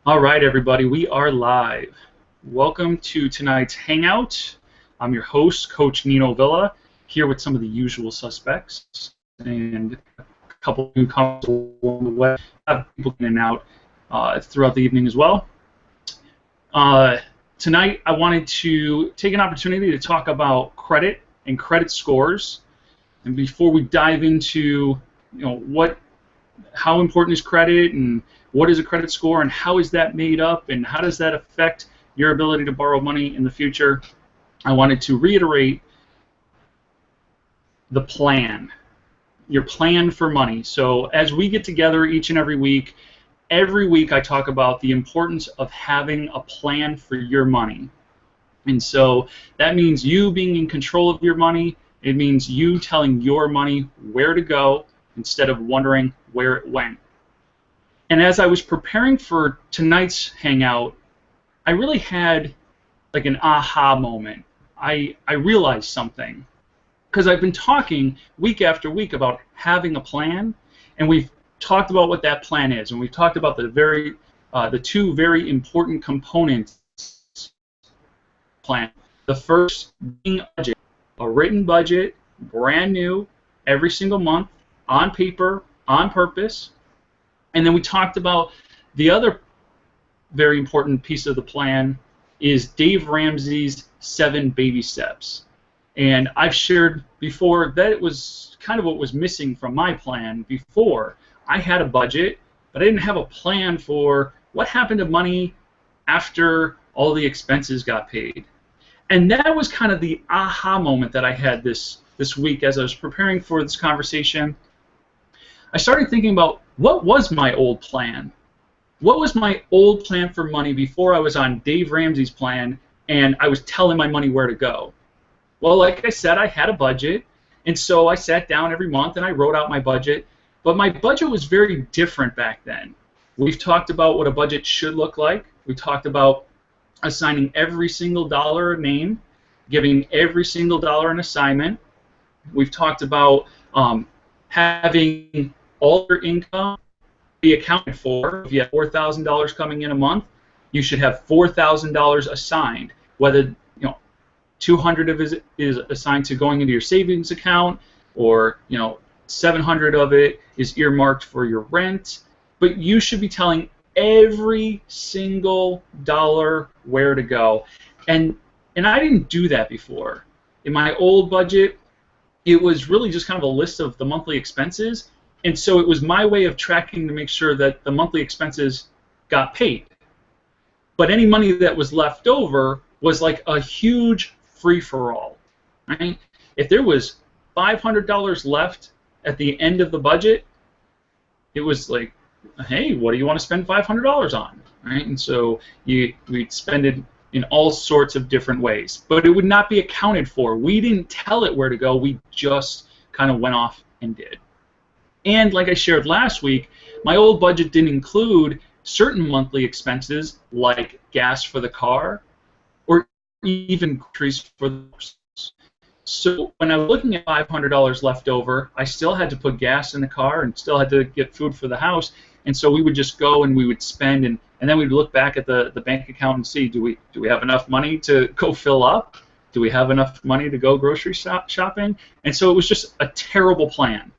All right, everybody, we are live. Welcome to tonight's Hangout. I'm your host, Coach Nino Villa, here with some of the usual suspects and a couple of newcomers along the way. Have people in and out throughout the evening as well. Tonight, I wanted to take an opportunity to talk about credit and credit scores. And before we dive into, how important is credit and what is a credit score and how is that made up and how does that affect your ability to borrow money in the future, I wanted to reiterate the plan, your plan for money. So as we get together each and every week I talk about the importance of having a plan for your money. And so that means you being in control of your money. It means you telling your money where to go instead of wondering where it went. And as I was preparing for tonight's hangout, I really had like an aha moment. I realized something because I've been talking week after week about having a plan, and we've talked about what that plan is, and we've talked about the two very important components plan. The first being a written budget, brand new, every single month, on paper, on purpose. And then we talked about the other very important piece of the plan is Dave Ramsey's 7 baby steps. And I've shared before that it was kind of what was missing from my plan before. I had a budget, but I didn't have a plan for what happened to money after all the expenses got paid. And that was kind of the aha moment that I had this week as I was preparing for this conversation. I started thinking about what was my old plan? What was my old plan for money before I was on Dave Ramsey's plan and I was telling my money where to go? Well, like I said, I had a budget, and so I sat down every month and I wrote out my budget, but my budget was very different back then. We've talked about what a budget should look like. We talked about assigning every single dollar a name, giving every single dollar an assignment. We've talked about having all your income be accounted for. If you have $4,000 coming in a month, you should have $4,000 assigned. Whether $200 of it is assigned to going into your savings account, or $700 of it is earmarked for your rent. But you should be telling every single dollar where to go. And I didn't do that before. In my old budget, it was really just kind of a list of the monthly expenses, and so it was my way of tracking to make sure that the monthly expenses got paid. But any money that was left over was like a huge free-for-all, right? If there was $500 left at the end of the budget, it was like, hey, what do you want to spend $500 on, right? And so we'd spend it in all sorts of different ways, but it would not be accounted for. We didn't tell it where to go. We just kind of went off and did. And like I shared last week, my old budget didn't include certain monthly expenses like gas for the car or even groceries for the house. So when I was looking at $500 left over, I still had to put gas in the car and still had to get food for the house. And so we would just go and we would spend, and then we'd look back at the bank account and see, do we have enough money to go fill up? Do we have enough money to go grocery shopping? And so it was just a terrible plan.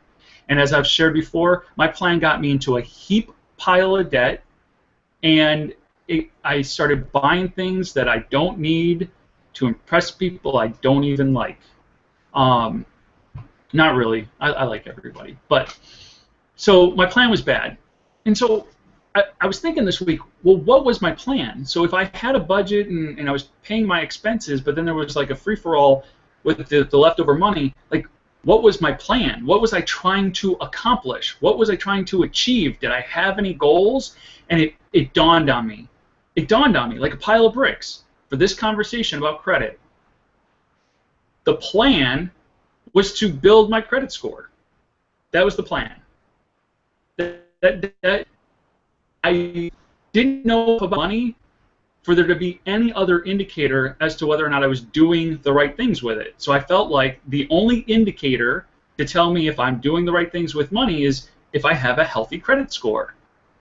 And as I've shared before, my plan got me into a heap pile of debt, and I started buying things that I don't need to impress people I don't even like. Not really. I like everybody. But so my plan was bad. And so I was thinking this week, well, what was my plan? So if I had a budget and I was paying my expenses, but then there was like a free-for-all with the leftover money, like, what was my plan? What was I trying to accomplish? What was I trying to achieve? Did I have any goals? And it dawned on me. It dawned on me like a pile of bricks for this conversation about credit. The plan was to build my credit score. That was the plan. I didn't know about money for there to be any other indicator as to whether or not I was doing the right things with it. So I felt like the only indicator to tell me if I'm doing the right things with money is if I have a healthy credit score.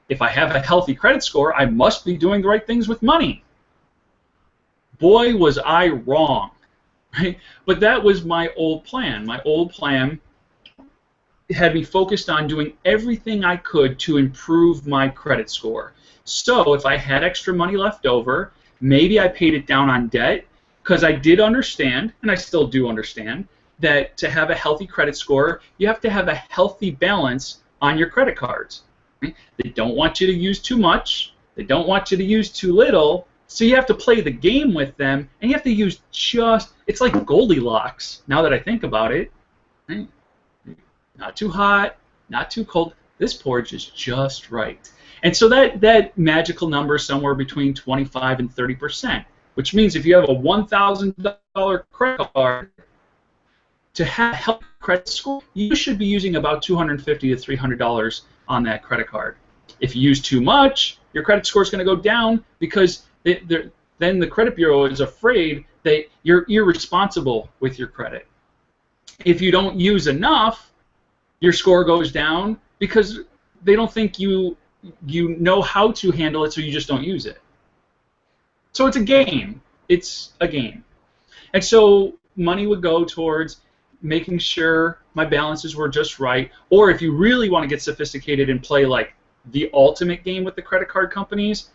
if I have a healthy credit score, I must be doing the right things with money. Boy, was I wrong, right? But that was my old plan. My old plan had me focused on doing everything I could to improve my credit score. So if I had extra money left over, maybe I paid it down on debt, because I did understand, and I still do understand, that to have a healthy credit score, you have to have a healthy balance on your credit cards. Right? They don't want you to use too much. They don't want you to use too little. So you have to play the game with them, and you have to use just, it's like Goldilocks, now that I think about it. Right? Not too hot, not too cold. This porridge is just right. And so that magical number is somewhere between 25 and 30%, which means if you have a $1,000 credit card, to have a healthy credit score, you should be using about $250 to $300 on that credit card. If you use too much, your credit score is going to go down, because then the credit bureau is afraid that you're irresponsible with your credit. If you don't use enough, your score goes down because they don't think you know how to handle it, so you just don't use it. So it's a game. It's a game. And so money would go towards making sure my balances were just right, or if you really want to get sophisticated and play like the ultimate game with the credit card companies,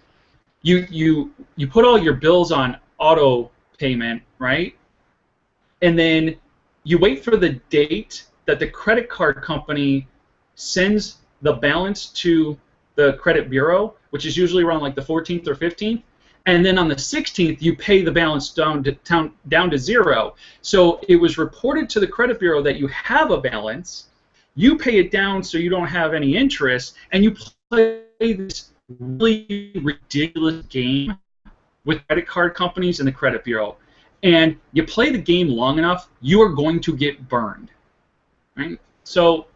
you put all your bills on auto payment, right? And then you wait for the date that the credit card company sends the balance to the credit bureau, which is usually around like the 14th or 15th, and then on the 16th you pay the balance down to zero. So it was reported to the credit bureau that you have a balance, you pay it down so you don't have any interest, and you play this really ridiculous game with credit card companies and the credit bureau. And you play the game long enough, you are going to get burned. Right? So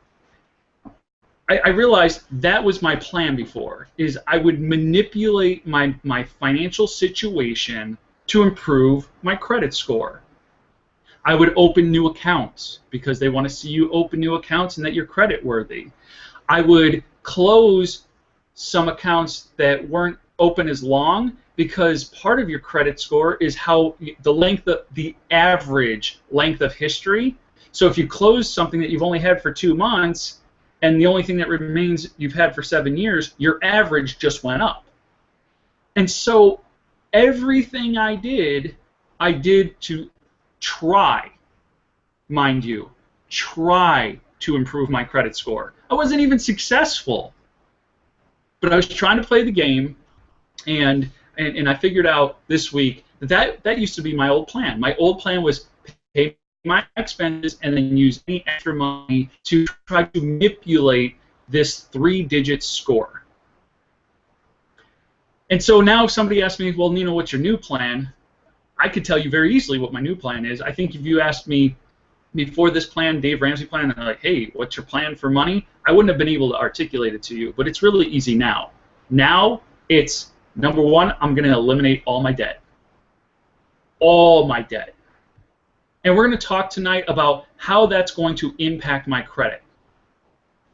I realized that was my plan before, is I would manipulate my financial situation to improve my credit score. I would open new accounts because they want to see you open new accounts and that you're credit worthy. I would close some accounts that weren't open as long, because part of your credit score is how the average length of history. So if you close something that you've only had for 2 months, and the only thing that remains you've had for 7 years, your average just went up. And so everything I did to try, mind you, try to improve my credit score. I wasn't even successful, but I was trying to play the game, and I figured out this week that used to be my old plan. My old plan was pay my expenses and then use any extra money to try to manipulate this 3-digit score. And so now if somebody asks me, well, Nino, what's your new plan? I could tell you very easily what my new plan is. I think if you asked me before this plan, Dave Ramsey plan, and they're like, hey, what's your plan for money? I wouldn't have been able to articulate it to you, but it's really easy now. Now it's, number one, I'm going to eliminate all my debt. All my debt. And we're going to talk tonight about how that's going to impact my credit.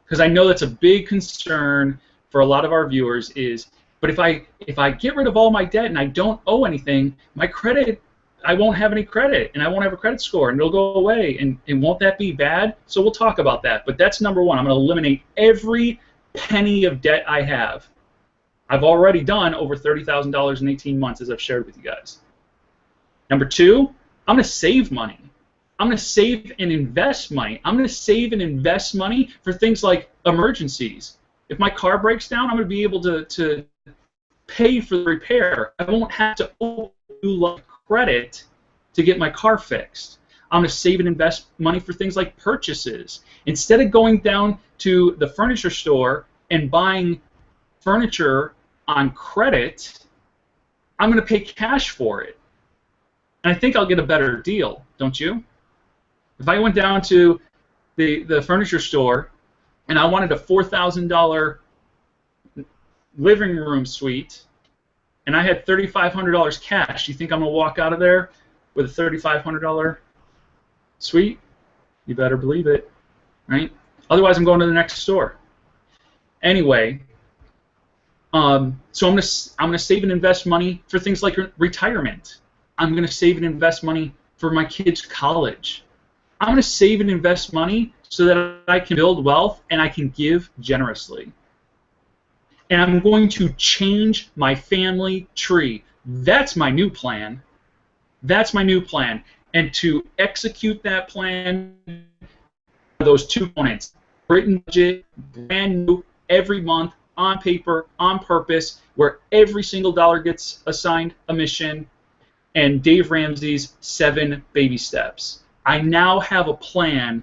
Because I know that's a big concern for a lot of our viewers is, but if I get rid of all my debt and I don't owe anything, my credit, I won't have any credit, and I won't have a credit score, and it'll go away, and won't that be bad? So we'll talk about that. But that's number one. I'm going to eliminate every penny of debt I have. I've already done over $30,000 in 18 months, as I've shared with you guys. Number two, I'm going to save money. I'm going to save and invest money. I'm going to save and invest money for things like emergencies. If my car breaks down, I'm going to be able to pay for the repair. I won't have to owe credit to get my car fixed. I'm going to save and invest money for things like purchases. Instead of going down to the furniture store and buying furniture on credit, I'm going to pay cash for it. And I think I'll get a better deal, don't you? If I went down to the furniture store and I wanted a $4,000 living room suite and I had $3,500 cash, you think I'm going to walk out of there with a $3,500 suite? You better believe it, right? Otherwise, I'm going to the next store. Anyway, So I'm gonna save and invest money for things like retirement. I'm gonna save and invest money for my kids' college. I'm gonna save and invest money so that I can build wealth and I can give generously. And I'm going to change my family tree. That's my new plan. That's my new plan. And to execute that plan, those two components, written budget, brand new, every month, on paper, on purpose, where every single dollar gets assigned a mission, and Dave Ramsey's 7 baby steps. I now have a plan,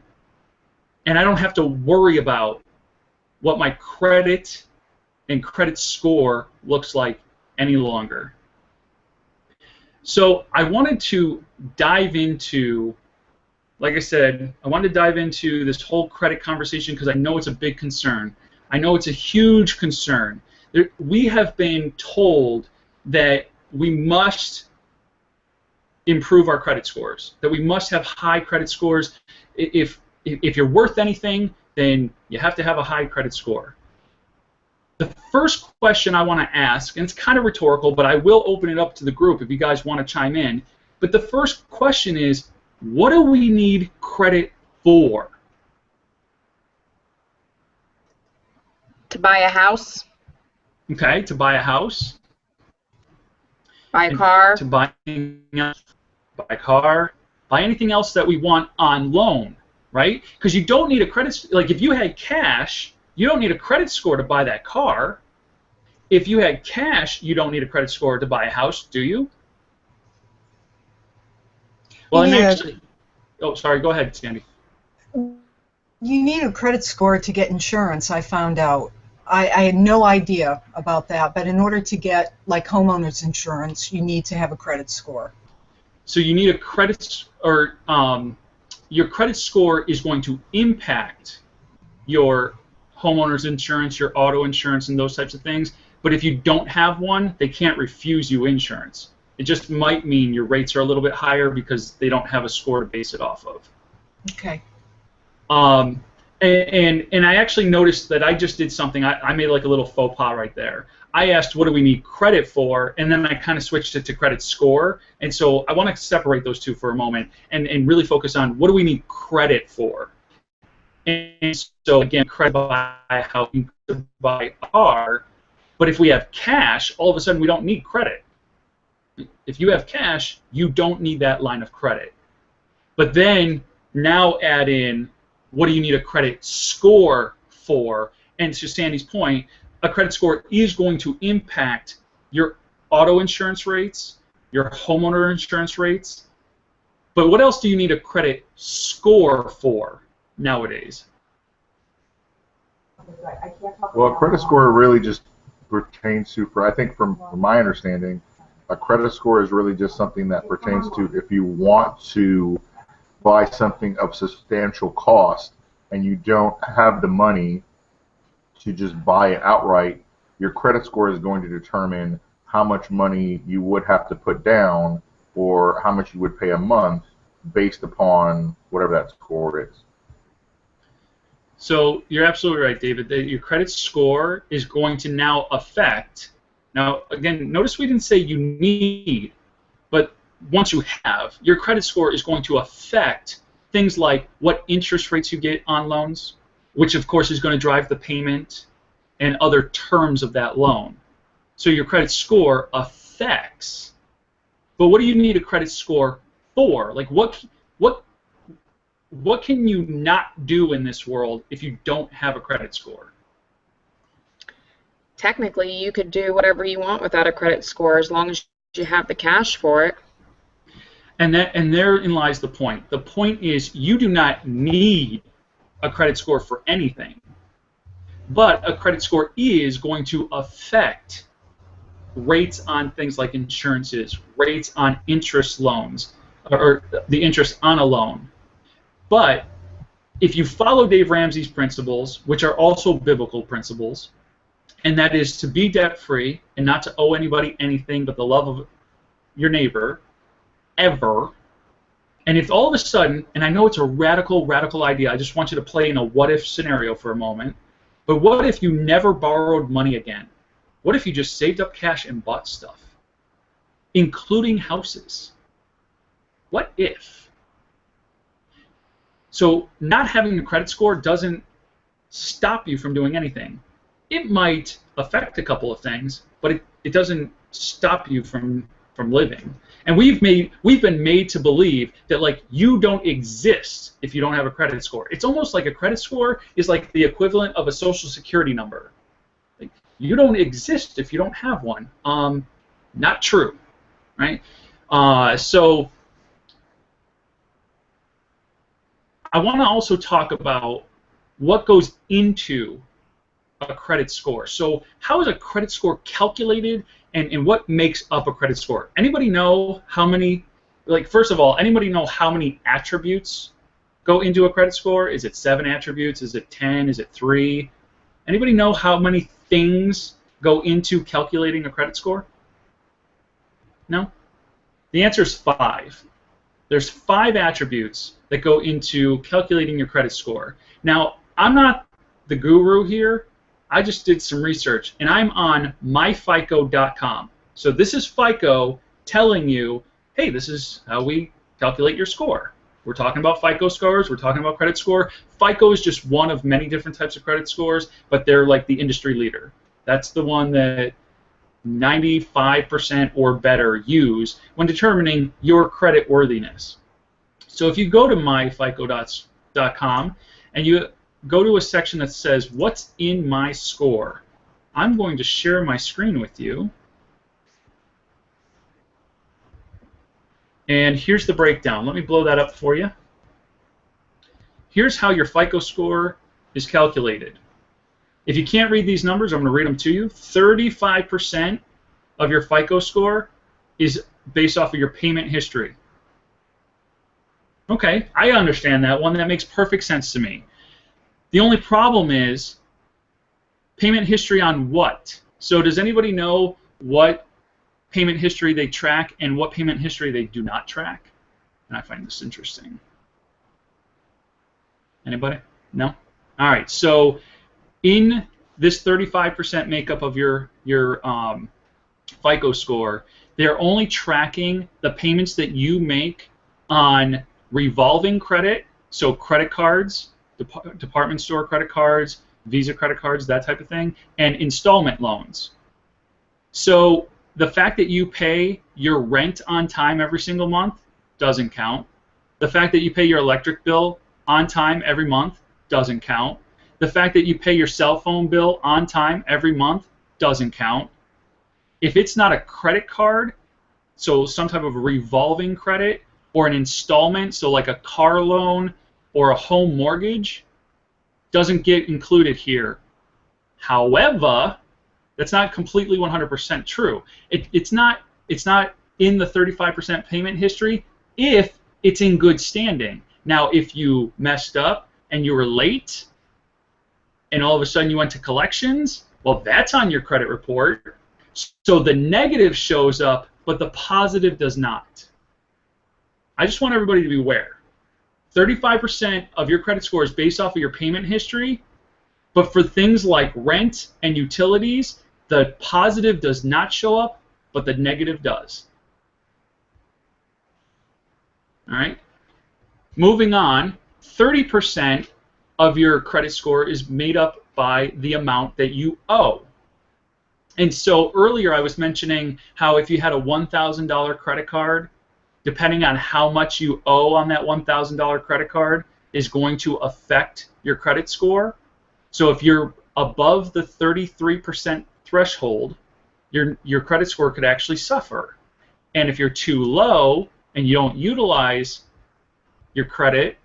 and I don't have to worry about what my credit and credit score looks like any longer. So I wanted to dive into, like I said, I wanted to dive into this whole credit conversation because I know it's a big concern. I know it's a huge concern. We have been told that we must improve our credit scores, that we must have high credit scores. If you're worth anything, then you have to have a high credit score. The first question I want to ask, and it's kind of rhetorical, but I will open it up to the group if you guys want to chime in, but the first question is, what do we need credit for? To buy a house. Okay, to buy a house. Buy a car. To buy a car. Buy anything else that we want on loan, right? Because you don't need a credit, like if you had cash, you don't need a credit score to buy that car. If you had cash, you don't need a credit score to buy a house, do you? Well, and actually, oh, sorry, go ahead, Sandy. You need a credit score to get insurance, I found out. I had no idea about that, but in order to get, like, homeowners insurance, you need to have a credit score. So you need a credit, or your credit score is going to impact your homeowners insurance, your auto insurance, and those types of things. But if you don't have one, they can't refuse you insurance. It just might mean your rates are a little bit higher because they don't have a score to base it off of. Okay. And I actually noticed that I just did something. I made like a little faux pas right there. I asked, what do we need credit for? And then I kind of switched it to credit score. And so I want to separate those two for a moment and really focus on what do we need credit for? And so again, credit buy a house, buy a car. But if we have cash, all of a sudden we don't need credit. If you have cash, you don't need that line of credit. But then now add in, what do you need a credit score for? And to Sandy's point, a credit score is going to impact your auto insurance rates, your homeowner insurance rates. But what else do you need a credit score for nowadays? Well, a credit score really just pertains to, I think from my understanding, a credit score is really just something that pertains to if you want to buy something of substantial cost and you don't have the money to just buy it outright, your credit score is going to determine how much money you would have to put down or how much you would pay a month based upon whatever that score is. So you're absolutely right, David. Your credit score is going to now affect. Now, again, notice we didn't say you need, but once you have, your credit score is going to affect things like what interest rates you get on loans, which of course is going to drive the payment and other terms of that loan. So your credit score affects. But what do you need a credit score for? Like what can you not do in this world if you don't have a credit score? Technically, you could do whatever you want without a credit score as long as you have the cash for it. And therein lies the point. The point is you do not need a credit score for anything. But a credit score is going to affect rates on things like insurances, rates on interest loans, or the interest on a loan. But if you follow Dave Ramsey's principles, which are also biblical principles, and that is to be debt-free and not to owe anybody anything but the love of your neighbor, ever, and if all of a sudden, and I know it's a radical idea, I just want you to play in a what-if scenario for a moment, but what if you never borrowed money again? What if you just saved up cash and bought stuff, including houses? What if? So not having a credit score doesn't stop you from doing anything. It might affect a couple of things, but it doesn't stop you from living. And we've been made to believe that like you don't exist if you don't have a credit score. It's almost like a credit score is like the equivalent of a social security number. Like you don't exist if you don't have one. Not true, right? So I want to also talk about what goes into a credit score. So how is a credit score calculated, and what makes up a credit score? Anybody know how many, like first of all, anybody know how many attributes go into a credit score? Is it 7 attributes? Is it 10? Is it 3? Anybody know how many things go into calculating a credit score? No? The answer is 5. There's 5 attributes that go into calculating your credit score. Now, I'm not the guru here. I just did some research, and I'm on myfico.com. So this is FICO telling you, hey, this is how we calculate your score. We're talking about FICO scores. We're talking about credit score. FICO is just one of many different types of credit scores, but they're like the industry leader. That's the one that 95% or better use when determining your credit worthiness. So if you go to myfico.com and you go to a section that says, what's in my score? I'm going to share my screen with you. And here's the breakdown. Let me blow that up for you. Here's how your FICO score is calculated. If you can't read these numbers, I'm going to read them to you. 35% of your FICO score is based off of your payment history. Okay, I understand that one. That makes perfect sense to me. The only problem is payment history on what? So does anybody know what payment history they track and what payment history they do not track? And I find this interesting. Anybody? No? All right, so in this 35% makeup of your FICO score, they're only tracking the payments that you make on revolving credit, so credit cards, department store credit cards, Visa credit cards, that type of thing, and installment loans. So the fact that you pay your rent on time every single month doesn't count. The fact that you pay your electric bill on time every month doesn't count. The fact that you pay your cell phone bill on time every month doesn't count. If it's not a credit card, so some type of revolving credit, or an installment, so like a car loan or a home mortgage, doesn't get included here. However, that's not completely 100% true. It's not in the 35% payment history if it's in good standing. Now, if you messed up and you were late, and all of a sudden you went to collections, well, that's on your credit report. So the negative shows up, but the positive does not. I just want everybody to be aware. 35% of your credit score is based off of your payment history, but for things like rent and utilities, the positive does not show up, but the negative does. All right? Moving on, 30% of your credit score is made up by the amount that you owe. And so earlier I was mentioning how if you had a $1,000 credit card, depending on how much you owe on that $1,000 credit card is going to affect your credit score. So if you're above the 33% threshold, your credit score could actually suffer. And if you're too low and you don't utilize your credit,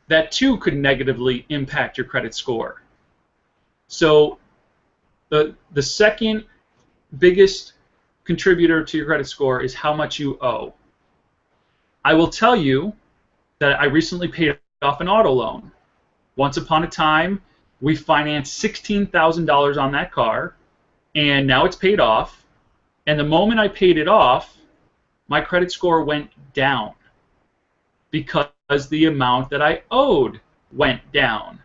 that too could negatively impact your credit score. So the second biggest contributor to your credit score is how much you owe. I will tell you that I recently paid off an auto loan. Once upon a time, we financed $16,000 on that car, and now it's paid off. And the moment I paid it off, my credit score went down because the amount that I owed went down.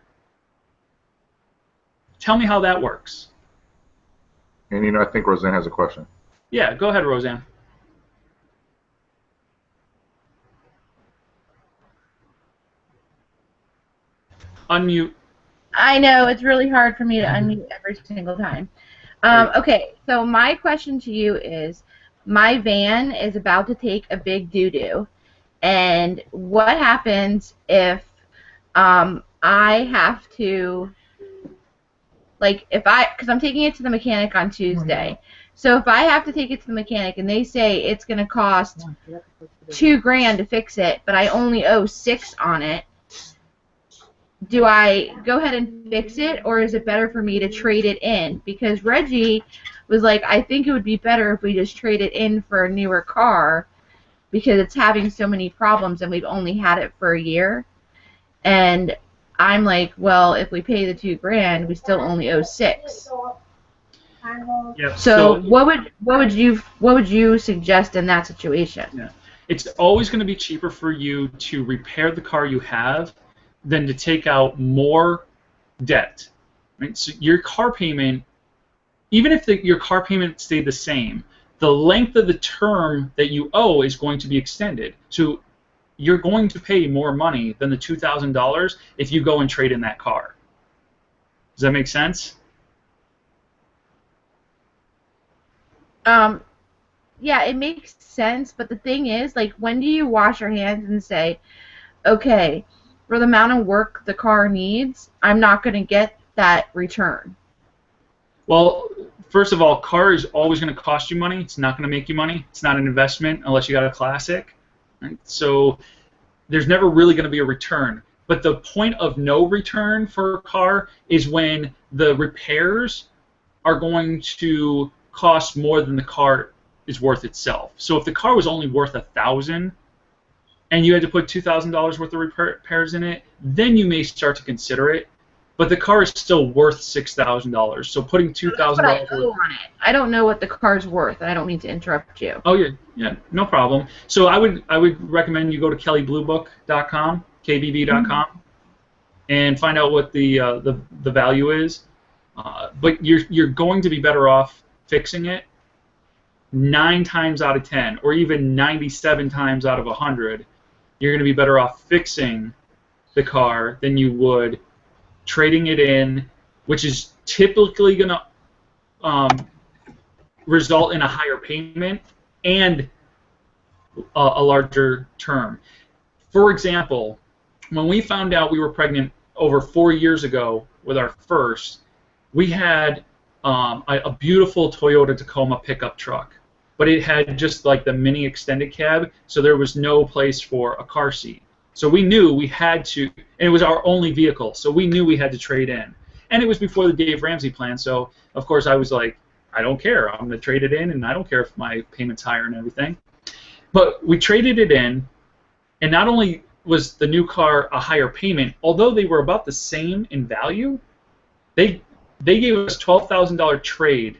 Tell me how that works. And I think Roseanne has a question. Yeah, go ahead, Roseanne. Unmute. I know, it's really hard for me to unmute every single time. Okay, so my question to you is, my van is about to take a big doo-doo, and what happens if I have to, like, because I'm taking it to the mechanic on Tuesday, so if I have to take it to the mechanic and they say it's going to cost $2,000 to fix it, but I only owe $6 on it, do I go ahead and fix it, or is it better for me to trade it in? Because Reggie was like, I think it would be better if we just trade it in for a newer car because it's having so many problems and we've only had it for a year. And I'm like, well, if we pay the $2,000, we still only owe $6. Yep. So what would you suggest in that situation? Yeah. It's always going to be cheaper for you to repair the car you have than to take out more debt. Right? So your car payment, even if your car payment stayed the same, the length of the term that you owe is going to be extended. So you're going to pay more money than the $2,000 if you go and trade in that car. Does that make sense? Yeah, it makes sense, but the thing is, like, when do you wash your hands and say, okay, for the amount of work the car needs, I'm not going to get that return? Well, first of all, car is always going to cost you money. It's not going to make you money. It's not an investment unless you got a classic. Right? So there's never really going to be a return. But the point of no return for a car is when the repairs are going to cost more than the car is worth itself. So if the car was only worth $1,000 and you had to put $2,000 worth of repairs in it, then you may start to consider it. But the car is still worth $6,000. So putting $2,000. That's what I owe on it. I don't know what the car's worth, and I don't mean to interrupt you. Oh yeah, no problem. So I would recommend you go to kellybluebook.com, kbb.com, and find out what the value is. But you're going to be better off fixing it 9 times out of 10, or even 97 times out of 100. You're going to be better off fixing the car than you would trading it in, which is typically going to result in a higher payment and a larger term. For example, when we found out we were pregnant over 4 years ago with our first, we had a beautiful Toyota Tacoma pickup truck, but it had just like the mini extended cab, so there was no place for a car seat. So we knew we had to, and it was our only vehicle, so we knew we had to trade in. And it was before the Dave Ramsey plan, so of course I was like, I don't care, I'm going to trade it in, and I don't care if my payment's higher and everything. But we traded it in, and not only was the new car a higher payment, although they were about the same in value, they gave us $12,000 trade,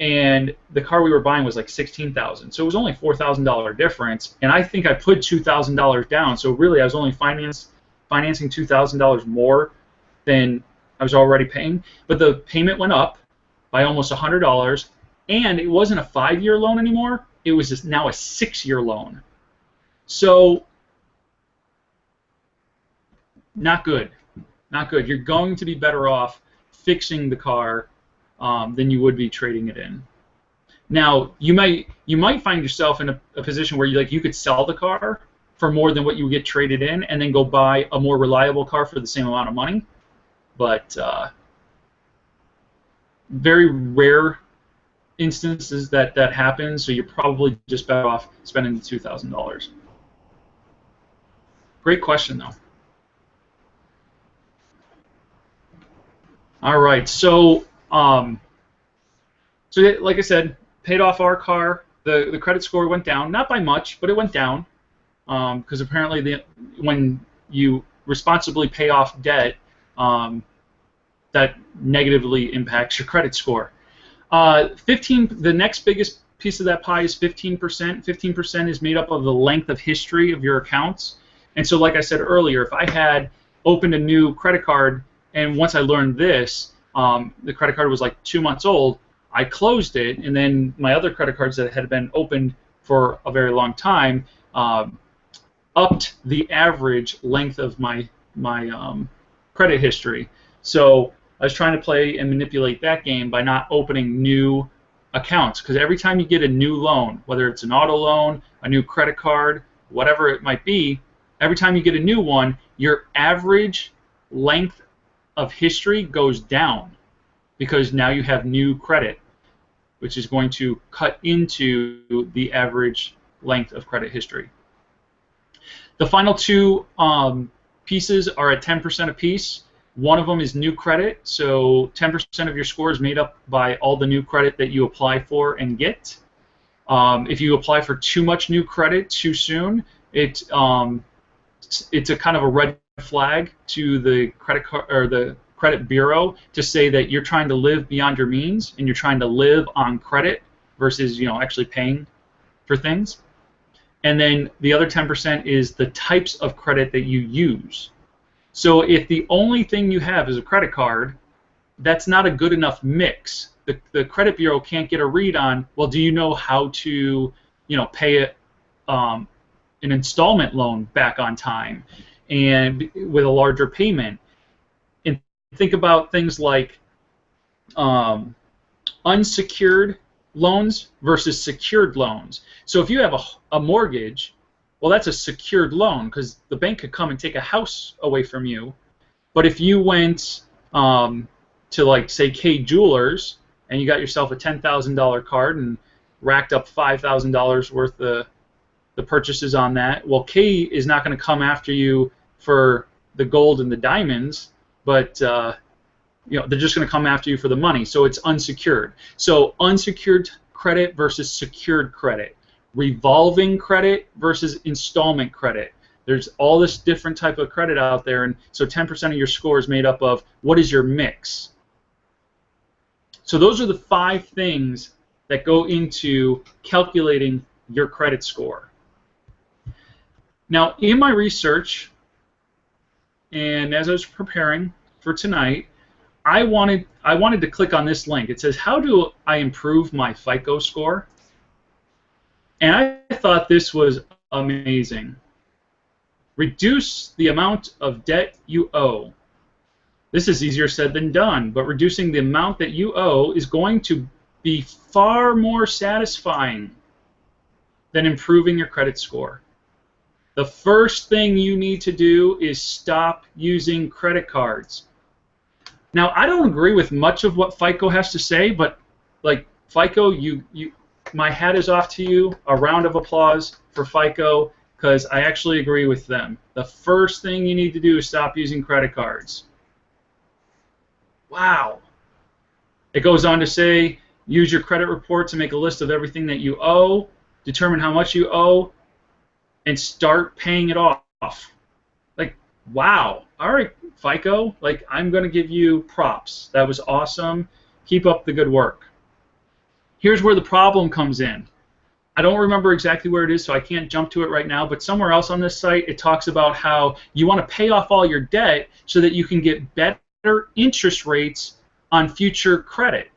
and the car we were buying was like $16,000. So it was only $4,000 difference, and I think I put $2,000 down. So really, I was only financing $2,000 more than I was already paying. But the payment went up by almost $100, and it wasn't a 5-year loan anymore. It was just now a 6-year loan. So not good, not good. You're going to be better off fixing the car than you would be trading it in. Now, you might find yourself in a position where you could sell the car for more than what you would get traded in, and then go buy a more reliable car for the same amount of money. But very rare instances that happens, so you're probably just better off spending the $2,000. Great question, though. All right, so like I said, paid off our car. The credit score went down, not by much, but it went down because apparently when you responsibly pay off debt, that negatively impacts your credit score. The next biggest piece of that pie is 15%. 15% is made up of the length of history of your accounts. And so, like I said earlier, if I had opened a new credit card and once I learned this, the credit card was like 2 months old, I closed it, and then my other credit cards that had been opened for a very long time upped the average length of my credit history. So I was trying to play and manipulate that game by not opening new accounts, because every time you get a new loan, whether it's an auto loan, a new credit card, whatever it might be, every time you get a new one, your average length of history goes down because now you have new credit, which is going to cut into the average length of credit history. The final two pieces are at 10% apiece. One of them is new credit, so 10% of your score is made up by all the new credit that you apply for and get. If you apply for too much new credit too soon, it's a kind of a red flag to the credit card or the credit bureau to say that you're trying to live beyond your means and you're trying to live on credit versus actually paying for things. And then the other 10% is the types of credit that you use. So if the only thing you have is a credit card, that's not a good enough mix. The credit bureau can't get a read on, well, do you know how to pay an installment loan back on time and with a larger payment? And think about things like unsecured loans versus secured loans. So if you have a mortgage, well, that's a secured loan because the bank could come and take a house away from you. But if you went to, like, say, K Jewelers and you got yourself a $10,000 card and racked up $5,000 worth of the purchases on that, well, K is not going to come after you for the gold and the diamonds, but they're just going to come after you for the money. So it's unsecured. So unsecured credit versus secured credit. Revolving credit versus installment credit. There's all this different type of credit out there, and so 10% of your score is made up of what is your mix. So those are the 5 things that go into calculating your credit score. Now, in my research, and as I was preparing for tonight, I wanted to click on this link. It says, how do I improve my FICO score? And I thought this was amazing. Reduce the amount of debt you owe. This is easier said than done, but reducing the amount that you owe is going to be far more satisfying than improving your credit score. The first thing you need to do is stop using credit cards. Now, I don't agree with much of what FICO has to say, but like FICO, my hat is off to you. A round of applause for FICO, because I actually agree with them. The first thing you need to do is stop using credit cards. Wow. It goes on to say, use your credit report to make a list of everything that you owe, determine how much you owe, and start paying it off. Like, wow. All right, FICO, like, I'm going to give you props. That was awesome. Keep up the good work. Here's where the problem comes in. I don't remember exactly where it is, so I can't jump to it right now, but somewhere else on this site it talks about how you want to pay off all your debt so that you can get better interest rates on future credit.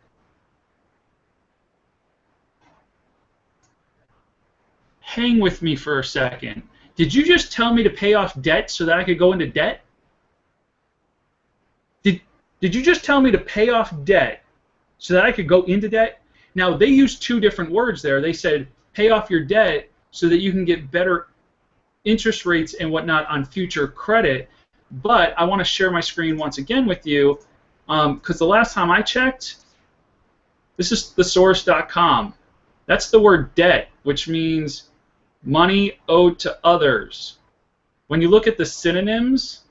Hang with me for a second. Did you just tell me to pay off debt so that I could go into debt? Did you just tell me to pay off debt so that I could go into debt? Now, they used 2 different words there. They said pay off your debt so that you can get better interest rates and whatnot on future credit. But I want to share my screen once again with you because the last time I checked, this is thesource.com. That's the word debt, which means money owed to others. When you look at the synonyms,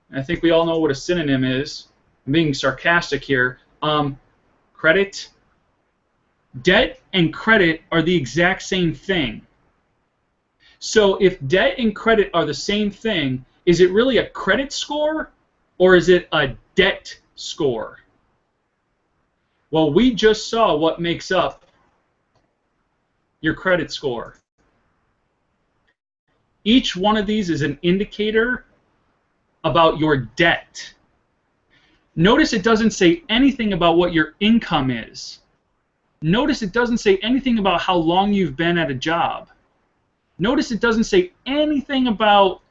and I think we all know what a synonym is. I'm being sarcastic here. Credit. Debt and credit are the exact same thing. So if debt and credit are the same thing, is it really a credit score or is it a debt score? Well, we just saw what makes up your credit score. Each one of these is an indicator about your debt. Notice it doesn't say anything about what your income is. Notice it doesn't say anything about how long you've been at a job. Notice it doesn't say anything about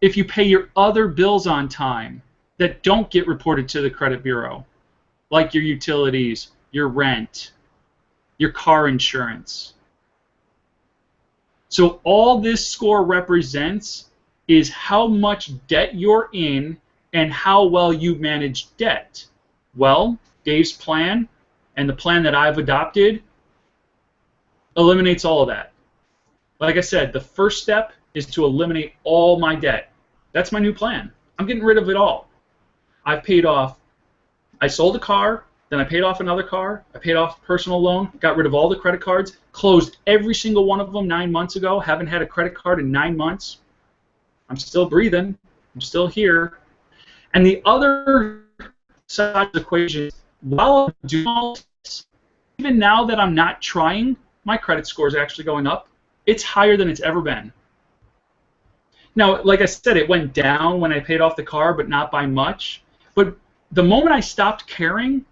if you pay your other bills on time that don't get reported to the credit bureau, like your utilities, your rent, your car insurance. So all this score represents is how much debt you're in and how well you manage debt. Well, Dave's plan and the plan that I've adopted eliminates all of that. Like I said, the first step is to eliminate all my debt. That's my new plan. I'm getting rid of it all. I've paid off, I sold a car, then I paid off another car, I paid off a personal loan, got rid of all the credit cards, closed every single one of them 9 months ago, haven't had a credit card in 9 months. I'm still breathing, I'm still here. And the other side of the equation, while I'm doing all this, even now that I'm not trying, my credit score is actually going up. It's higher than it's ever been. Now, like I said, it went down when I paid off the car, but not by much. But the moment I stopped caring,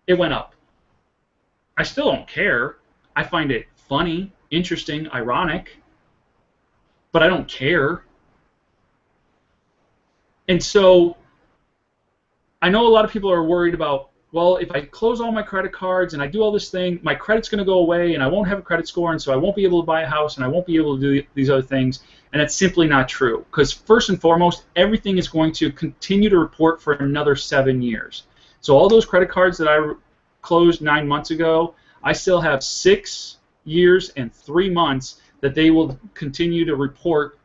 it went up. I still don't care. I find it funny, interesting, ironic, but I don't care. And so I know a lot of people are worried about, well, if I close all my credit cards and I do all this thing, my credit's going to go away and I won't have a credit score, and so I won't be able to buy a house and I won't be able to do these other things. And that's simply not true, because first and foremost, everything is going to continue to report for another 7 years. So all those credit cards that I closed 9 months ago, I still have 6 years and 3 months that they will continue to report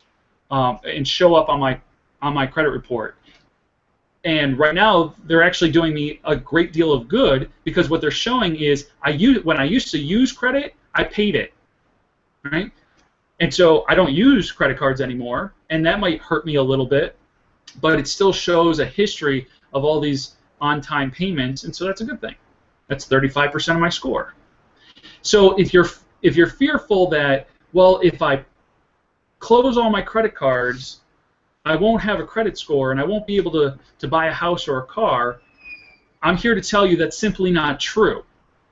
and show up on my credit report. And right now, they're actually doing me a great deal of good, because what they're showing is when I used to use credit, I paid it, right? And so I don't use credit cards anymore, and that might hurt me a little bit, but it still shows a history of all these on-time payments, and so that's a good thing. That's 35% of my score. So if you're fearful that, well, if I close all my credit cards, I won't have a credit score and I won't be able to buy a house or a car, I'm here to tell you that's simply not true.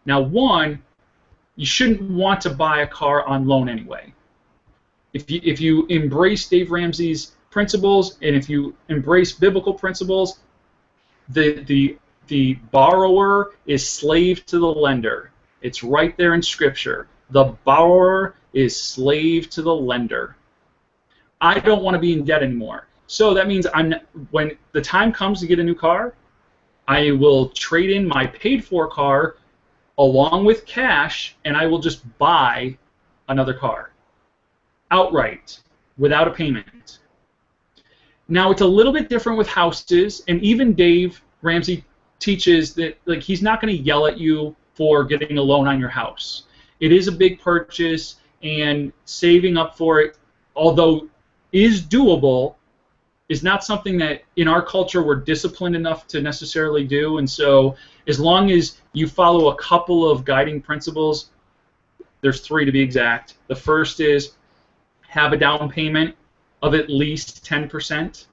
Now, one, you shouldn't want to buy a car on loan anyway. If you embrace Dave Ramsey's principles and if you embrace biblical principles, the borrower is slave to the lender. It's right there in Scripture. The borrower is slave to the lender. I don't want to be in debt anymore. So that means when the time comes to get a new car, I will trade in my paid-for car along with cash, and I will just buy another car outright without a payment. Now, it's a little bit different with houses, and even Dave Ramsey teaches that he's not going to yell at you for getting a loan on your house. It is a big purchase, and saving up for it, although is doable, is not something that in our culture we're disciplined enough to necessarily do. And so as long as you follow a couple of guiding principles, there's 3 to be exact. The first is have a down payment of at least 10%.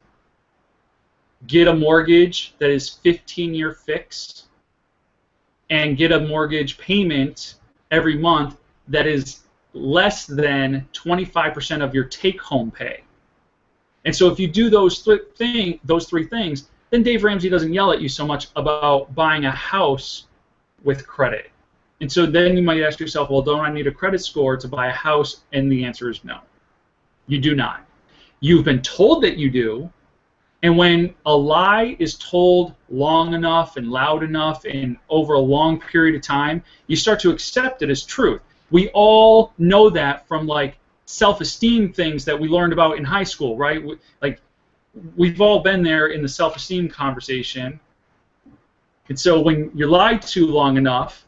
Get a mortgage that is 15-year fixed. And get a mortgage payment every month that is less than 25% of your take-home pay. And so if you do those 3 things, then Dave Ramsey doesn't yell at you so much about buying a house with credit. And so then you might ask yourself, well, don't I need a credit score to buy a house? And the answer is no. You do not. You've been told that you do, and when a lie is told long enough and loud enough and over a long period of time, you start to accept it as truth. We all know that from self-esteem things that we learned about in high school, right? We've all been there in the self-esteem conversation. And so when you're lied to long enough,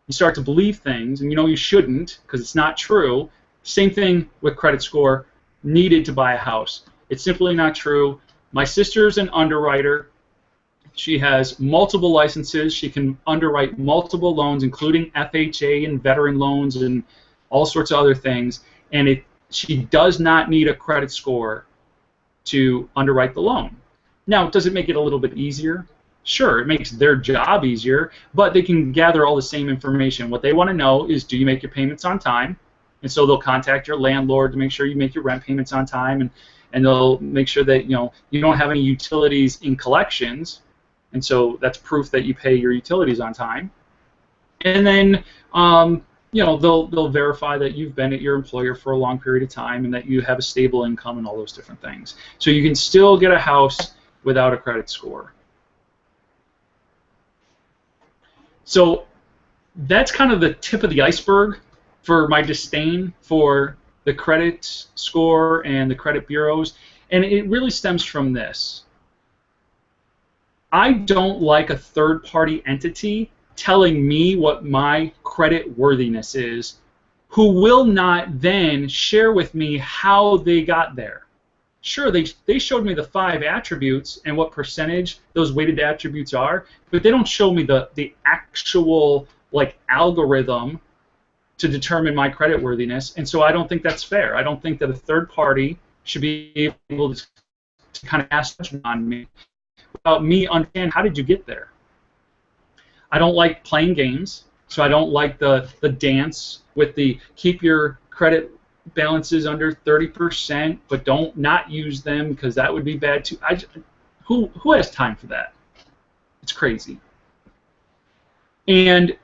you start to believe things, and you know you shouldn't because it's not true. Same thing with credit score, needed to buy a house. It's simply not true. My sister's an underwriter. She has multiple licenses. She can underwrite multiple loans, including FHA and veteran loans and all sorts of other things. And she does not need a credit score to underwrite the loan. Now, does it make it a little bit easier? Sure, it makes their job easier, but they can gather all the same information. What they want to know is, do you make your payments on time? And so they'll contact your landlord to make sure you make your rent payments on time, and they'll make sure that you don't have any utilities in collections, and so that's proof that you pay your utilities on time. And then they'll verify that you've been at your employer for a long period of time and that you have a stable income and all those different things. So you can still get a house without a credit score. So that's kind of the tip of the iceberg for my disdain for the credit score and the credit bureaus, and it really stems from this. I don't like a third-party entity telling me what my credit worthiness is, who will not then share with me how they got there. Sure, they showed me the 5 attributes and what percentage those weighted attributes are, but they don't show me the actual algorithm to determine my credit worthiness, and so I don't think that's fair. I don't think that a third party should be able to kind of ask on me without me understanding how did you get there. I don't like playing games, so I don't like the dance with the keep your credit balances under 30%, but don't not use them because that would be bad too. Who has time for that? It's crazy. And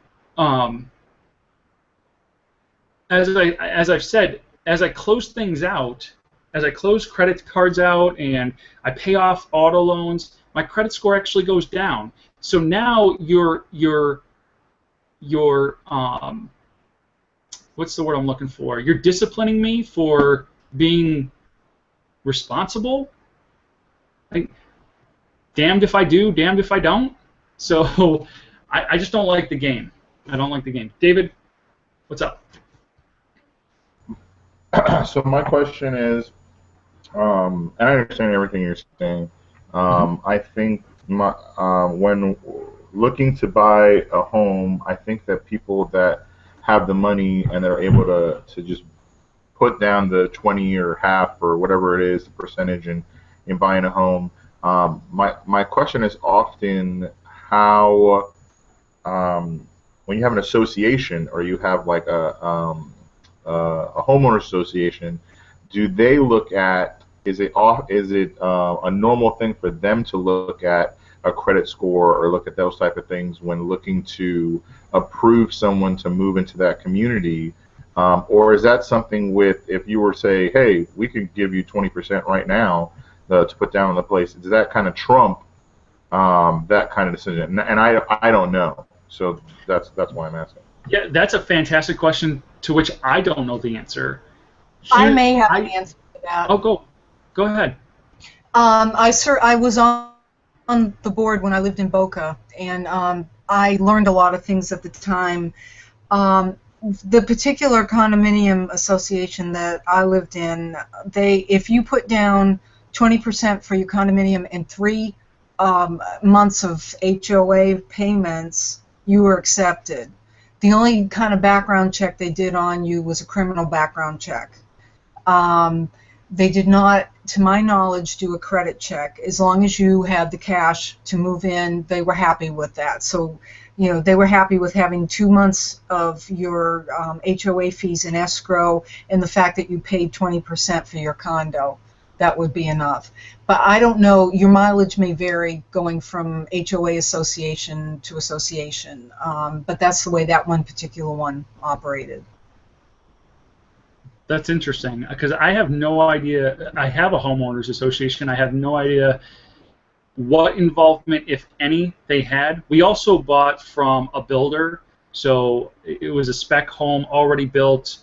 as I've said, as I close things out, as I close credit cards out and I pay off auto loans, my credit score actually goes down. So now you're what's the word I'm looking for? You're disciplining me for being responsible. Damned if I do, damned if I don't. So I just don't like the game. I don't like the game. David, what's up? So my question is, and I understand everything you're saying. I think when looking to buy a home, I think that people that have the money and they're able to just put down the 20 or half or whatever it is, the percentage in buying a home. My question is often how when you have an association or you have like a homeowner association, do they look at, is it a normal thing for them to look at a credit score or look at those type of things when looking to approve someone to move into that community? Or is that something with, if you were to say, hey, we could give you 20% right now to put down on the place, does that kind of trump that kind of decision? And I don't know. So that's why I'm asking. Yeah, that's a fantastic question to which I don't know the answer. I may have an answer to that. Oh, go ahead. I was on the board when I lived in Boca, and I learned a lot of things at the time. The particular condominium association that I lived in, if you put down 20% for your condominium and 3 months of HOA payments, you were accepted. The only kind of background check they did on you was a criminal background check. They did not, to my knowledge, do a credit check. As long as you had the cash to move in, they were happy with that. So, they were happy with having 2 months of your HOA fees in escrow and the fact that you paid 20% for your condo. That would be enough. But I don't know, your mileage may vary going from HOA association to association. But that's the way that one particular one operated. That's interesting, because I have no idea. I have a homeowners association. I have no idea what involvement, if any, they had. We also bought from a builder, so it was a spec home already built.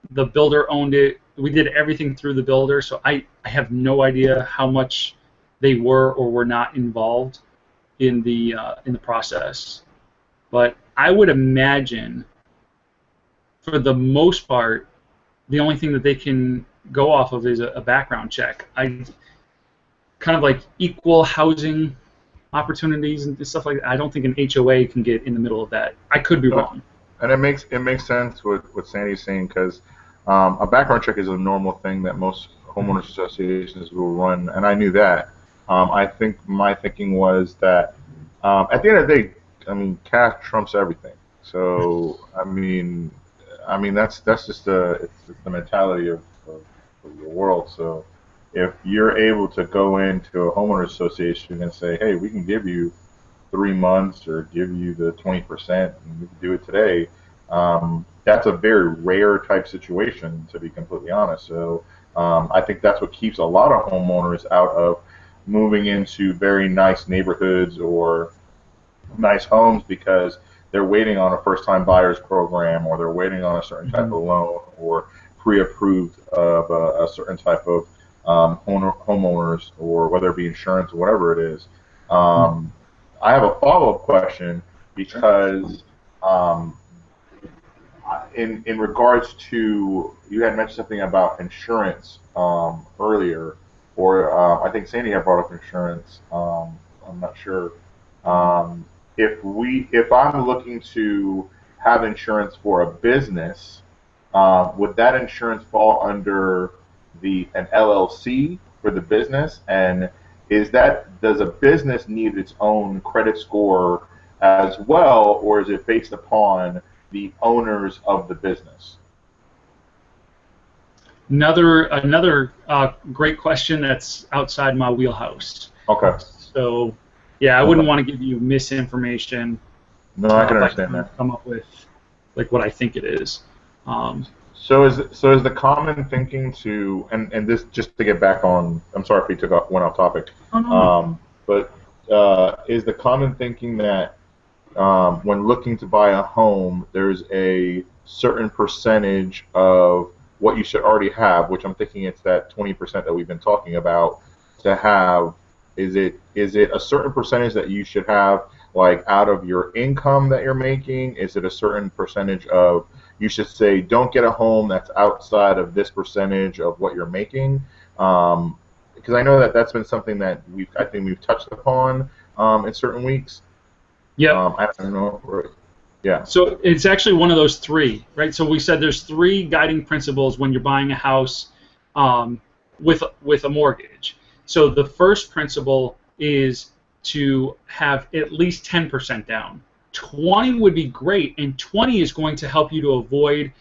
The builder owned it. We did everything through the builder, so I have no idea how much they were or were not involved in the process. But I would imagine, for the most part, the only thing that they can go off of is a background check. Kind of like equal housing opportunities and stuff like that. I don't think an HOA can get in the middle of that. I could be wrong. And it makes sense what Sandy's saying, because a background check is a normal thing that most homeowners associations will run, and I knew that. I think my thinking was that At the end of the day, I mean, cash trumps everything. So that's just it's the mentality of the world. So if you're able to go into a homeowners association and say, hey, we can give you 3 months or give you the 20%, and we can do it today. That's a very rare type situation, to be completely honest. So I think that's what keeps a lot of homeowners out of moving into very nice neighborhoods or nice homes because they're waiting on a first-time buyers program, or they're waiting on a certain type of loan, or pre-approved of a certain type of homeowners, or whether it be insurance or whatever it is. I have a follow-up question because in regards to, you had mentioned something about insurance earlier, or I think Sandy had brought up insurance. I'm not sure. Um, if I'm looking to have insurance for a business, would that insurance fall under an LLC for the business? And does a business need its own credit score as well, or is it based upon the owners of the business? Another great question that's outside my wheelhouse. Okay. So, yeah, I wouldn't Okay. want to give you misinformation. No, I can If understand that. come up with like what I think it is. Um, So is the common thinking to, and this, just to get back on, I'm sorry if we went off topic, but is the common thinking that when looking to buy a home, there's a certain percentage of what you should already have, which I'm thinking it's that 20% that we've been talking about to have. Is it a certain percentage that you should have, like out of your income that you're making? Is it a certain percentage of, you should say, don't get a home that's outside of this percentage of what you're making? Because I know that that's been something that I think we've touched upon in certain weeks. yeah. I don't know. Yeah. So it's actually one of those three, right? So we said there's three guiding principles when you're buying a house with a mortgage. So the first principle is to have at least 10% down. 20 would be great, and 20 is going to help you to avoid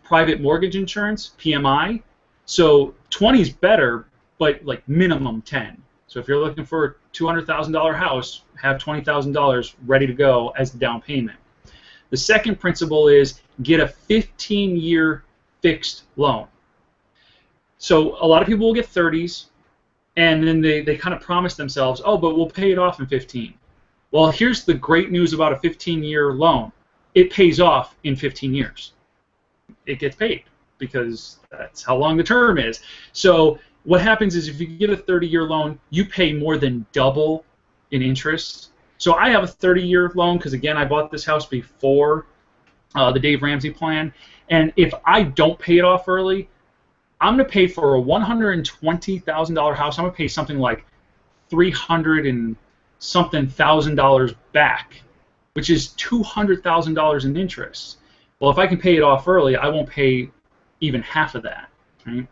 private mortgage insurance, PMI. So 20 is better, but like minimum 10. So if you're looking for a $200,000 house, have $20,000 ready to go as the down payment. The second principle is get a 15-year fixed loan. So a lot of people will get 30s, and then they kind of promise themselves, oh, but we'll pay it off in 15. Well, here's the great news about a 15-year loan. It pays off in 15 years. It gets paid because that's how long the term is. So what happens is if you get a 30-year loan, you pay more than double in interest. So I have a 30-year loan because, again, I bought this house before the Dave Ramsey plan. And if I don't pay it off early, I'm going to pay for a $120,000 house. I'm going to pay something like $300 and something thousand back, which is $200,000 in interest. Well, if I can pay it off early, I won't pay even half of that. Right?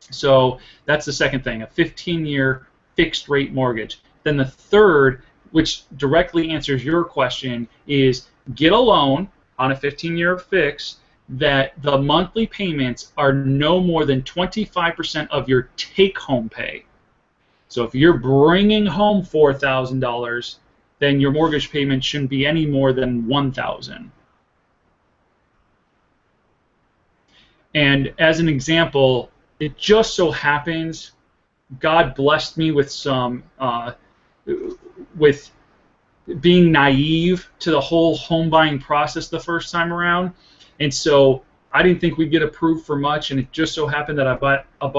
So that's the second thing, a 15-year fixed rate mortgage. Then the third, which directly answers your question, is get a loan on a 15-year fix that the monthly payments are no more than 25% of your take-home pay. So if you're bringing home $4,000, then your mortgage payment shouldn't be any more than $1,000. And as an example, it just so happens God blessed me with with being naive to the whole home buying process the first time around. And so I didn't think we'd get approved for much, and it just so happened that I bought a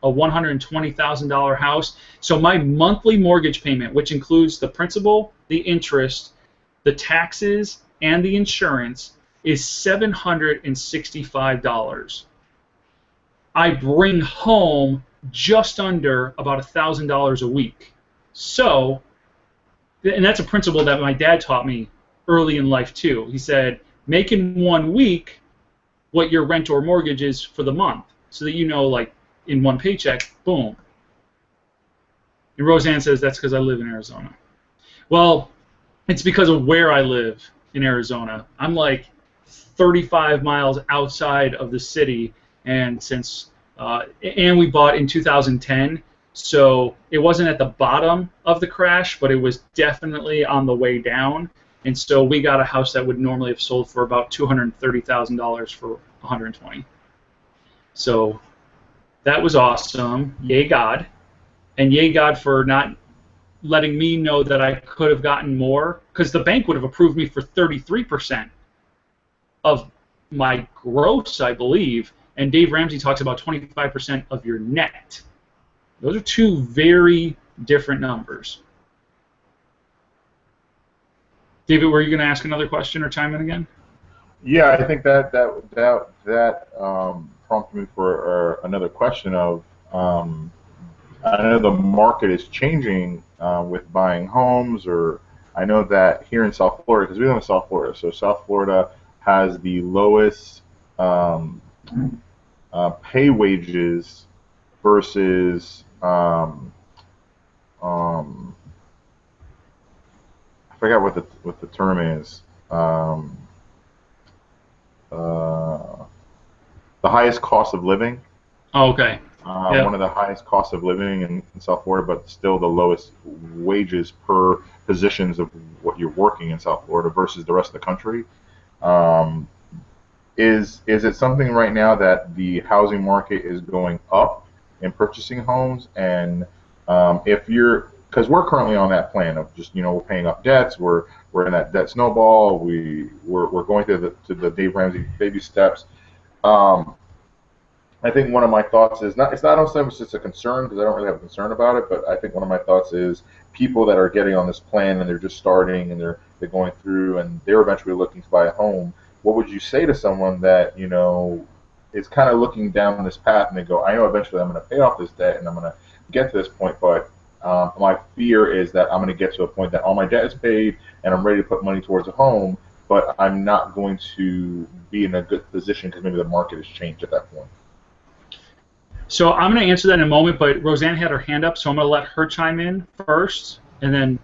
$120,000 house. So my monthly mortgage payment, which includes the principal, the interest, the taxes, and the insurance, is $765. I bring home just under about $1,000 a week. So, and that's a principle that my dad taught me early in life too. He said, make in 1 week what your rent or mortgage is for the month, so that you know, like, in one paycheck, boom. And Roseanne says that's because I live in Arizona. Well, it's because of where I live in Arizona. I'm like 35 miles outside of the city, and and we bought in 2010, so it wasn't at the bottom of the crash, but it was definitely on the way down. And so we got a house that would normally have sold for about $230,000 for 120. So that was awesome. Yay God. And yay God for not letting me know that I could have gotten more, because the bank would have approved me for 33% of my gross, I believe, and Dave Ramsey talks about 25% of your net. Those are two very different numbers. David, were you going to ask another question or chime in again? Yeah, I think that prompted me for another question of, I know the market is changing with buying homes, or I know that here in South Florida, because we live in South Florida, so South Florida has the lowest pay wages versus I forgot what the term is. The highest cost of living. Oh, okay. Yep. One of the highest costs of living in South Florida, but still the lowest wages per positions of what you're working in South Florida versus the rest of the country. Is it something right now that the housing market is going up in purchasing homes? And if you're, because we're currently on that plan of just, we're paying up debts, we're in that debt snowball, we're going through the Dave Ramsey baby steps. I think one of my thoughts is it's not so much just a concern, because I don't really have a concern about it, but I think one of my thoughts is people that are getting on this plan and they're just starting and they're going through and they're eventually looking to buy a home. What would you say to someone that is kind of looking down this path and they go, I know eventually I'm going to pay off this debt and I'm going to get to this point, but my fear is that I'm going to get to a point that all my debt is paid and I'm ready to put money towards a home, but I'm not going to be in a good position because maybe the market has changed at that point. So I'm going to answer that in a moment, but Roseanne had her hand up, so I'm going to let her chime in first, and then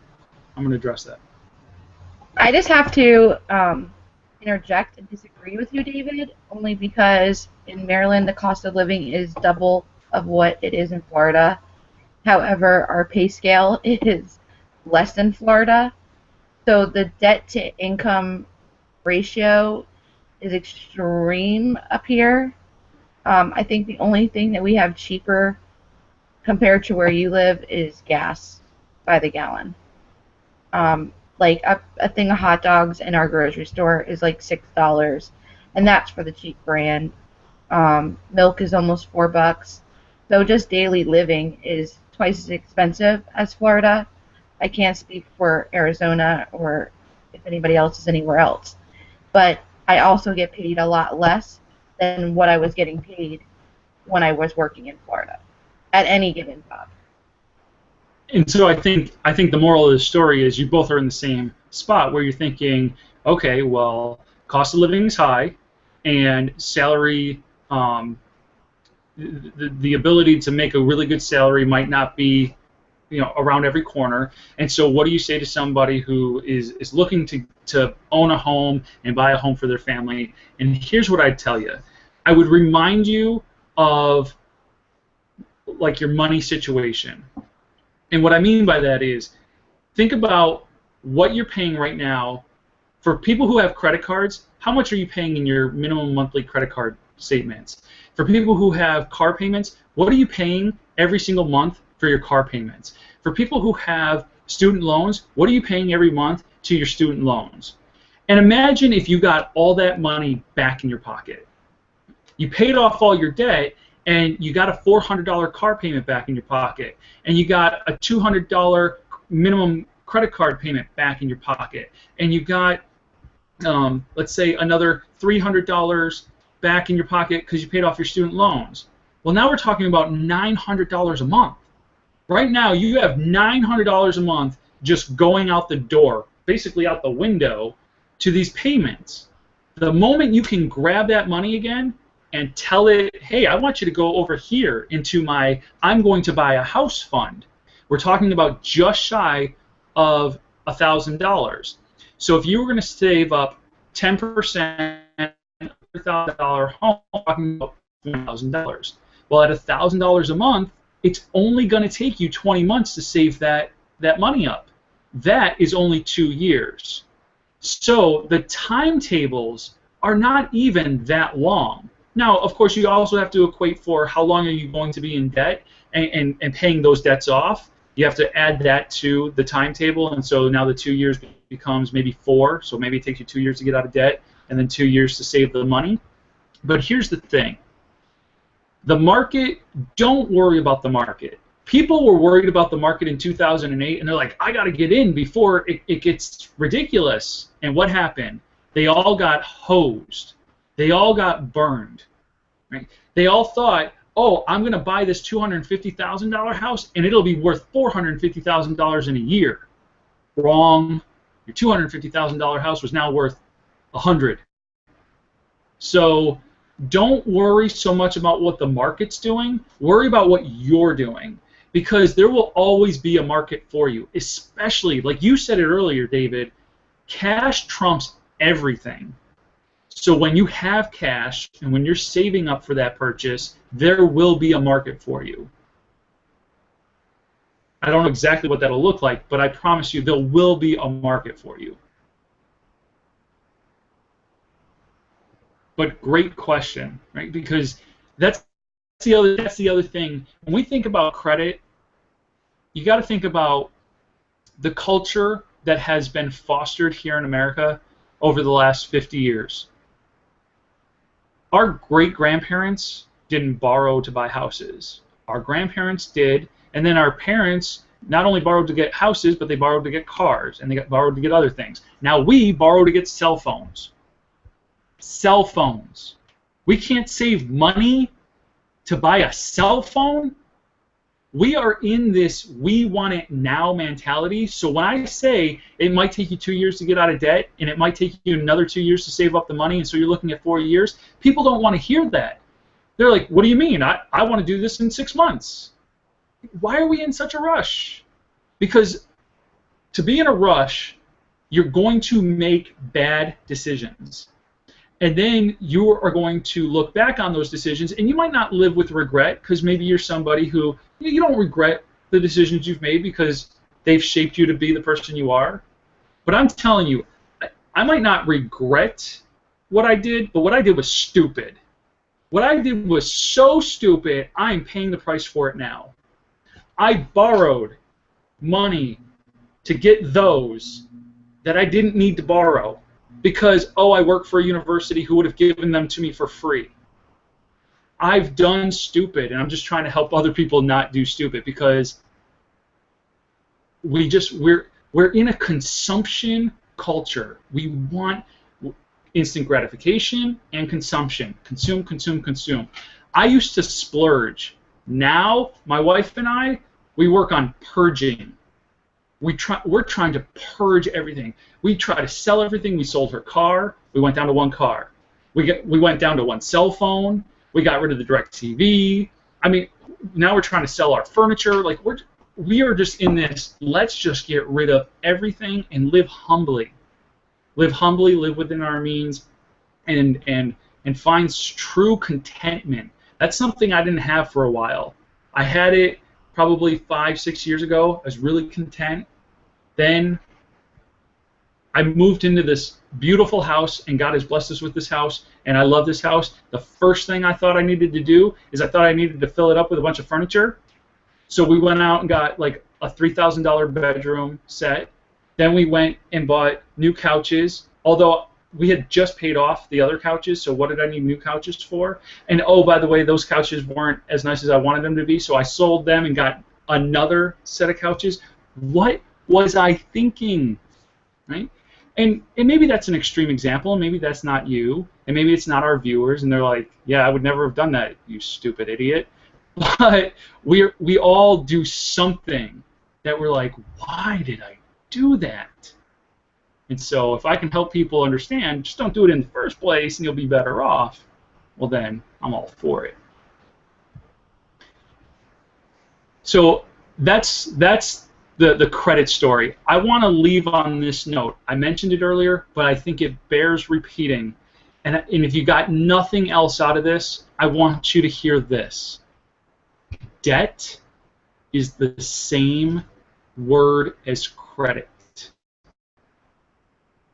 I'm going to address that. I just have to interject and disagree with you, David, only because in Maryland the cost of living is double of what it is in Florida. However, our pay scale is less than Florida, so the debt-to-income ratio is extreme up here. I think the only thing that we have cheaper compared to where you live is gas by the gallon. Like a thing of hot dogs in our grocery store is like $6, and that's for the cheap brand. Milk is almost $4. So just daily living is twice as expensive as Florida. I can't speak for Arizona or if anybody else is anywhere else. But I also get paid a lot less than what I was getting paid when I was working in Florida at any given job. And so I think the moral of the story is you both are in the same spot where you're thinking, okay, well, cost of living is high, and salary, the ability to make a really good salary might not be, around every corner. And so what do you say to somebody who is looking to own a home and buy a home for their family? And here's what I'd tell you. I would remind you of like your money situation. And what I mean by that is think about what you're paying right now. For people who have credit cards, how much are you paying in your minimum monthly credit card statements? For people who have car payments, what are you paying every single month for your car payments? For people who have student loans, what are you paying every month to your student loans? And imagine if you got all that money back in your pocket. You paid off all your debt, and you got a $400 car payment back in your pocket, and you got a $200 minimum credit card payment back in your pocket, and you got, let's say, another $300 back in your pocket because you paid off your student loans. Well, now we're talking about $900 a month. Right now, you have $900 a month just going out the door, basically out the window, to these payments. The moment you can grab that money again and tell it, hey, I want you to go over here into my I'm going to buy a house fund. We're talking about just shy of $1,000. So if you were going to save up 10% of your $1,000 home, talking about $1,000. Well, at $1,000 a month, it's only going to take you 20 months to save that money up. That is only 2 years. So the timetables are not even that long. Now, of course, you also have to equate for how long are you going to be in debt and paying those debts off. You have to add that to the timetable, and so now the 2 years becomes maybe 4, so maybe it takes you 2 years to get out of debt and then 2 years to save the money. But here's the thing. The market, don't worry about the market. People were worried about the market in 2008, and they're like, I got to get in before it gets ridiculous. And what happened? They all got hosed. They all got burned. Right? They all thought, oh, I'm going to buy this $250,000 house, and it'll be worth $450,000 in a year. Wrong. Your $250,000 house was now worth $100,000. So don't worry so much about what the market's doing. Worry about what you're doing, because there will always be a market for you, especially, like you said it earlier, David, cash trumps everything. So when you have cash and when you're saving up for that purchase, there will be a market for you. I don't know exactly what that'll look like, but I promise you there will be a market for you. But great question, right? Because that's the other thing. When we think about credit, you got to think about the culture that has been fostered here in America over the last 50 years. Our great-grandparents didn't borrow to buy houses. Our grandparents did, and then our parents not only borrowed to get houses, but they borrowed to get cars, and they borrowed to get other things. Now we borrow to get cell phones. Cell phones. We can't save money to buy a cell phone? We are in this we want it now mentality. So when I say it might take you 2 years to get out of debt and it might take you another 2 years to save up the money, and so you're looking at 4 years, people don't want to hear that. They're like, what do you mean? I want to do this in 6 months. Why are we in such a rush? Because to be in a rush, you're going to make bad decisions. And then you are going to look back on those decisions, and you might not live with regret, because maybe you're somebody who, you don't regret the decisions you've made because they've shaped you to be the person you are. But I'm telling you, I might not regret what I did, but what I did was stupid. What I did was so stupid, I'm paying the price for it now. I borrowed money to get those that I didn't need to borrow, because, oh, I work for a university who would have given them to me for free. I've done stupid, and I'm just trying to help other people not do stupid, because we're in a consumption culture. We want instant gratification and consumption. Consume, consume, consume. I used to splurge. Now, my wife and I, we work on purging. We're trying to purge everything. We try to sell everything. We sold her car. We went down to one car. We went down to one cell phone. We got rid of the DirecTV. I mean, now we're trying to sell our furniture. Like we are just in this. Let's just get rid of everything and live humbly. Live humbly. Live within our means, and find true contentment. That's something I didn't have for a while. I had it probably 5-6 years ago. I was really content. Then I moved into this beautiful house, and God has blessed us with this house, and I love this house. The first thing I thought I needed to do is I thought I needed to fill it up with a bunch of furniture. So we went out and got like a $3,000 bedroom set. Then we went and bought new couches, although we had just paid off the other couches, so what did I need new couches for? And oh, by the way, those couches weren't as nice as I wanted them to be, so I sold them and got another set of couches. What was I thinking? Right? And maybe that's an extreme example, and maybe that's not you, and maybe it's not our viewers, and they're like, yeah, I would never have done that, you stupid idiot. But we all do something that we're like, why did I do that? And so if I can help people understand, just don't do it in the first place and you'll be better off, well then, I'm all for it. So that's the credit story. I want to leave on this note. I mentioned it earlier, but I think it bears repeating. And if you got nothing else out of this, I want you to hear this. Debt is the same word as credit.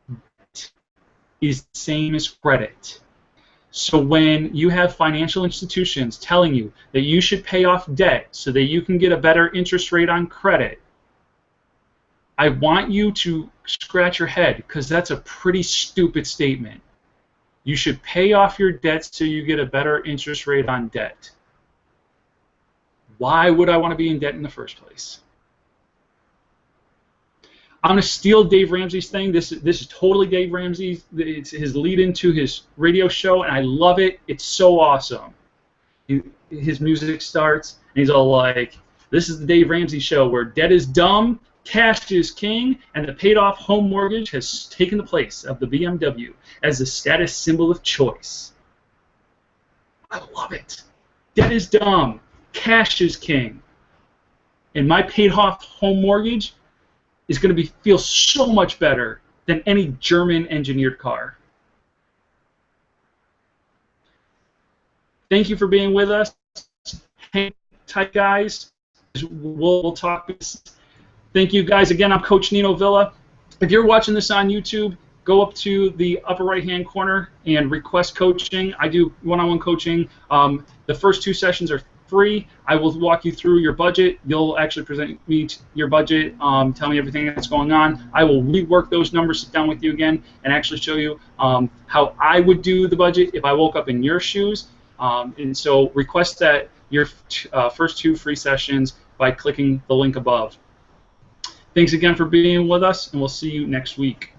Debt is the same as credit. So when you have financial institutions telling you that you should pay off debt so that you can get a better interest rate on credit, I want you to scratch your head, because that's a pretty stupid statement. You should pay off your debt so you get a better interest rate on debt. Why would I want to be in debt in the first place? I'm going to steal Dave Ramsey's thing. This is totally Dave Ramsey's. It's his lead into his radio show, and I love it. It's so awesome. His music starts, and he's all like, "This is the Dave Ramsey show where debt is dumb, cash is king, and the paid-off home mortgage has taken the place of the BMW as the status symbol of choice." I love it. Debt is dumb, cash is king, and my paid-off home mortgage is going to feel so much better than any German-engineered car. Thank you for being with us. Hang tight, guys. We'll talk. Thank you, guys. Again, I'm Coach Nino Villa. If you're watching this on YouTube, go up to the upper right-hand corner and request coaching. I do one-on-one coaching. The first 2 sessions are free. I will walk you through your budget. You'll actually present me your budget, tell me everything that's going on. I will rework those numbers, sit down with you again, and actually show you how I would do the budget if I woke up in your shoes. And so request that your first 2 free sessions by clicking the link above. Thanks again for being with us, and we'll see you next week.